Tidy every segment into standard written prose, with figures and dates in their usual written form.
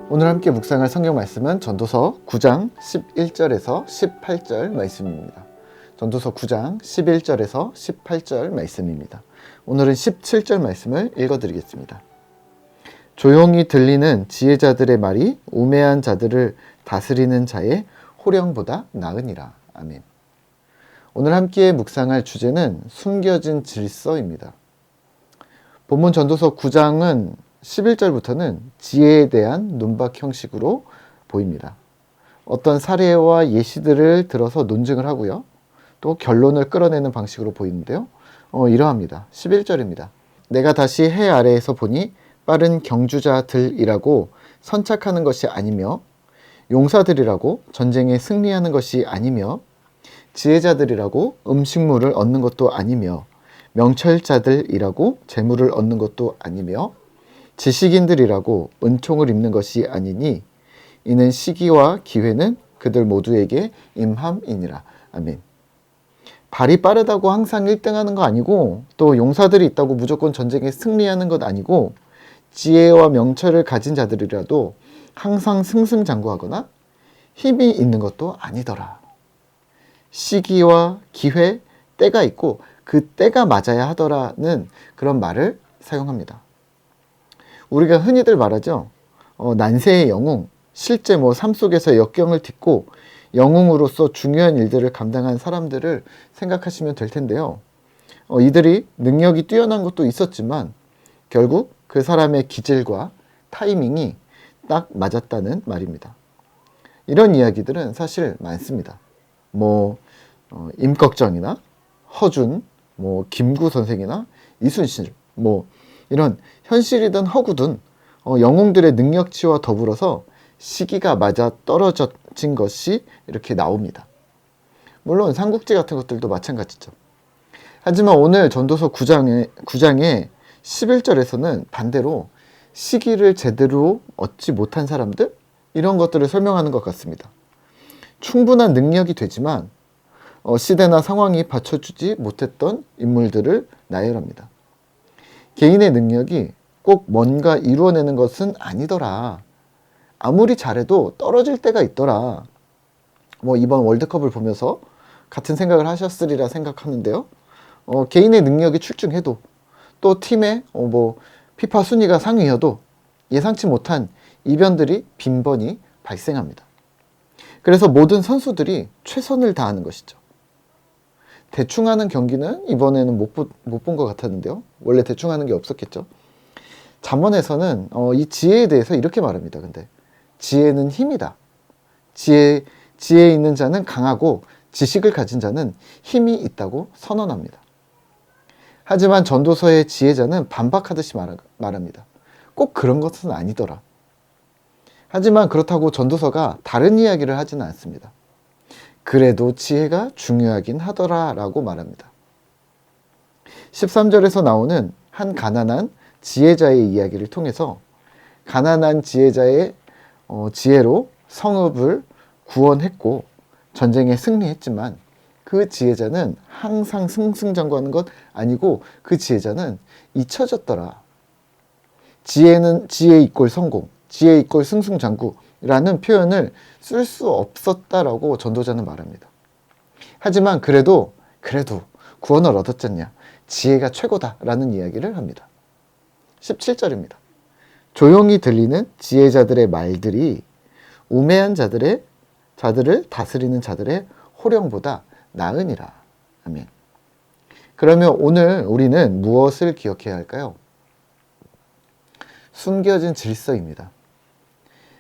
오늘 함께 묵상할 성경 말씀은 전도서 9장 11절에서 18절 말씀입니다. 전도서 9장 11절에서 18절 말씀입니다. 오늘은 17절 말씀을 읽어드리겠습니다. 조용히 들리는 지혜자들의 말이 우매한 자들을 다스리는 자의 호령보다 나으니라. 아멘. 오늘 함께 묵상할 주제는 숨겨진 질서입니다. 본문 전도서 9장은 11절부터는 지혜에 대한 논박 형식으로 보입니다. 어떤 사례와 예시들을 들어서 논증을 하고요. 또 결론을 끌어내는 방식으로 보이는데요. 이러합니다. 11절입니다. 내가 다시 해 아래에서 보니 빠른 경주자들이라고 선착하는 것이 아니며 용사들이라고 전쟁에 승리하는 것이 아니며 지혜자들이라고 음식물을 얻는 것도 아니며 명철자들이라고 재물을 얻는 것도 아니며 지식인들이라고 은총을 입는 것이 아니니 이는 시기와 기회는 그들 모두에게 임함이니라. 아멘. 발이 빠르다고 항상 1등하는 거 아니고 또 용사들이 있다고 무조건 전쟁에 승리하는 것 아니고 지혜와 명철을 가진 자들이라도 항상 승승장구하거나 힘이 있는 것도 아니더라. 시기와 기회, 때가 있고 그 때가 맞아야 하더라는 그런 말을 사용합니다. 우리가 흔히들 말하죠. 난세의 영웅, 실제 삶 속에서 역경을 딛고 영웅으로서 중요한 일들을 감당한 사람들을 생각하시면 될 텐데요. 이들이 능력이 뛰어난 것도 있었지만 결국 그 사람의 기질과 타이밍이 딱 맞았다는 말입니다. 이런 이야기들은 사실 많습니다. 임꺽정이나 허준, 김구 선생이나 이순실, 이런 현실이든 허구든 영웅들의 능력치와 더불어서 시기가 맞아 떨어진 것이 이렇게 나옵니다. 물론 삼국지 같은 것들도 마찬가지죠. 하지만 오늘 전도서 9장의 11절에서는 반대로 시기를 제대로 얻지 못한 사람들, 이런 것들을 설명하는 것 같습니다. 충분한 능력이 되지만 시대나 상황이 받쳐주지 못했던 인물들을 나열합니다. 개인의 능력이 꼭 뭔가 이루어내는 것은 아니더라. 아무리 잘해도 떨어질 때가 있더라. 이번 월드컵을 보면서 같은 생각을 하셨으리라 생각하는데요. 개인의 능력이 출중해도 또 팀의 피파 순위가 상위여도 예상치 못한 이변들이 빈번히 발생합니다. 그래서 모든 선수들이 최선을 다하는 것이죠. 대충 하는 경기는 이번에는 못 본 것 같았는데요. 원래 대충 하는 게 없었겠죠. 잠언에서는 이 지혜에 대해서 이렇게 말합니다. 근데 지혜는 힘이다. 지혜 있는 자는 강하고 지식을 가진 자는 힘이 있다고 선언합니다. 하지만 전도서의 지혜자는 반박하듯이 말합니다. 꼭 그런 것은 아니더라. 하지만 그렇다고 전도서가 다른 이야기를 하지는 않습니다. 그래도 지혜가 중요하긴 하더라 라고 말합니다. 13절에서 나오는 한 가난한 지혜자의 이야기를 통해서 가난한 지혜자의 지혜로 성읍을 구원했고 전쟁에 승리했지만 그 지혜자는 항상 승승장구하는 것 아니고 그 지혜자는 잊혀졌더라. 지혜 이꼴 성공, 지혜 이꼴 승승장구라는 표현을 쓸 수 없었다라고 전도자는 말합니다. 하지만 그래도 구원을 얻었잖냐. 지혜가 최고다라는 이야기를 합니다. 17절입니다. 조용히 들리는 지혜자들의 말들이 우매한 자들을 다스리는 자들의 호령보다 나으니라. 아멘. 그러면 오늘 우리는 무엇을 기억해야 할까요? 숨겨진 질서입니다.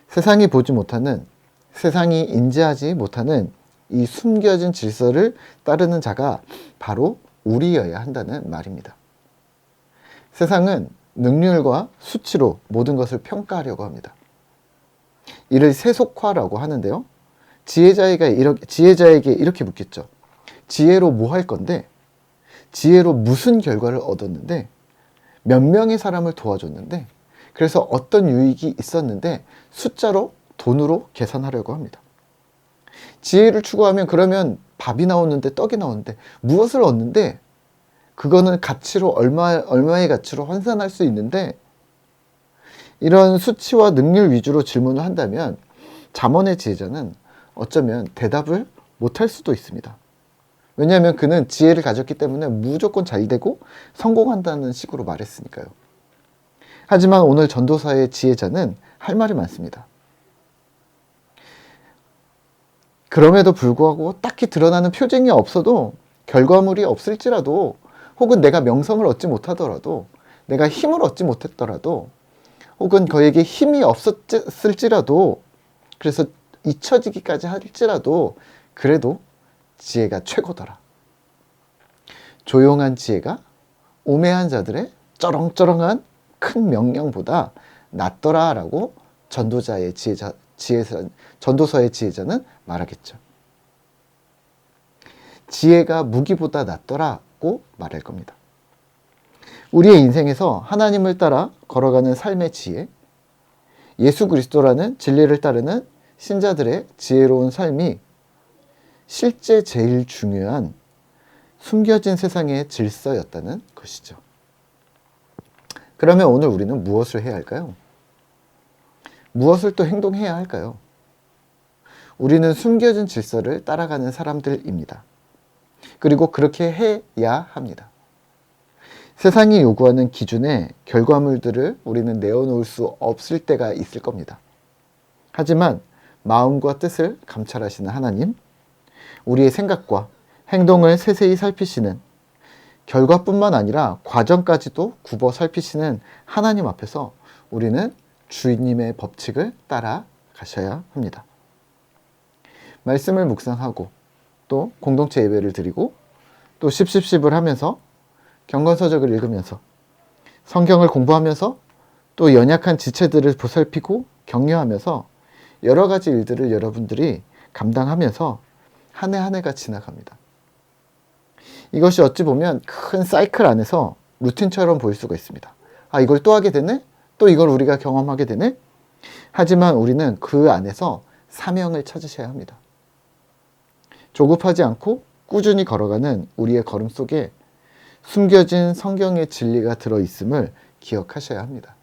세상이 보지 못하는, 세상이 인지하지 못하는 이 숨겨진 질서를 따르는 자가 바로 우리여야 한다는 말입니다. 세상은 능률과 수치로 모든 것을 평가하려고 합니다. 이를 세속화라고 하는데요. 지혜자에게 이렇게 묻겠죠. 지혜로 뭐 할 건데? 지혜로 무슨 결과를 얻었는데? 몇 명의 사람을 도와줬는데? 그래서 어떤 유익이 있었는데 숫자로, 돈으로 계산하려고 합니다. 지혜를 추구하면 그러면 밥이 나오는데 떡이 나오는데 무엇을 얻는데 그거는 가치로 얼마의 가치로 환산할 수 있는데 이런 수치와 능률 위주로 질문을 한다면 잠언의 지혜자는 어쩌면 대답을 못할 수도 있습니다. 왜냐하면 그는 지혜를 가졌기 때문에 무조건 잘 되고 성공한다는 식으로 말했으니까요. 하지만 오늘 전도사의 지혜자는 할 말이 많습니다. 그럼에도 불구하고 딱히 드러나는 표징이 없어도, 결과물이 없을지라도, 혹은 내가 명성을 얻지 못하더라도, 내가 힘을 얻지 못했더라도, 혹은 그에게 힘이 없었을지라도, 그래서 잊혀지기까지 할지라도 그래도 지혜가 최고더라. 조용한 지혜가 오매한 자들의 쩌렁쩌렁한 큰 명령보다 낫더라 라고 전도서의 지혜자는 말하겠죠. 지혜가 무기보다 낫더라고 말할 겁니다. 우리의 인생에서 하나님을 따라 걸어가는 삶의 지혜, 예수 그리스도라는 진리를 따르는 신자들의 지혜로운 삶이 실제 제일 중요한 숨겨진 세상의 질서였다는 것이죠. 그러면 오늘 우리는 무엇을 해야 할까요? 무엇을 또 행동해야 할까요? 우리는 숨겨진 질서를 따라가는 사람들입니다. 그리고 그렇게 해야 합니다. 세상이 요구하는 기준의 결과물들을 우리는 내어놓을 수 없을 때가 있을 겁니다. 하지만 마음과 뜻을 감찰하시는 하나님, 우리의 생각과 행동을 세세히 살피시는, 결과뿐만 아니라 과정까지도 굽어 살피시는 하나님 앞에서 우리는 주님의 법칙을 따라가셔야 합니다. 말씀을 묵상하고 또 공동체 예배를 드리고 또 십십십을 하면서 경건서적을 읽으면서 성경을 공부하면서 또 연약한 지체들을 보살피고 격려하면서 여러 가지 일들을 여러분들이 감당하면서 한 해 한 해가 지나갑니다. 이것이 어찌 보면 큰 사이클 안에서 루틴처럼 보일 수가 있습니다. 아, 이걸 또 하게 되네? 또 이걸 우리가 경험하게 되네? 하지만 우리는 그 안에서 사명을 찾으셔야 합니다. 조급하지 않고 꾸준히 걸어가는 우리의 걸음 속에 숨겨진 성경의 진리가 들어있음을 기억하셔야 합니다.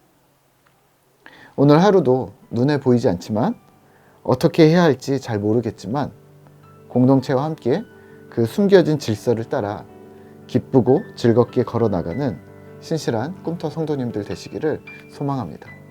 오늘 하루도 눈에 보이지 않지만 어떻게 해야 할지 잘 모르겠지만 공동체와 함께 그 숨겨진 질서를 따라 기쁘고 즐겁게 걸어나가는 신실한 꿈터 성도님들 되시기를 소망합니다.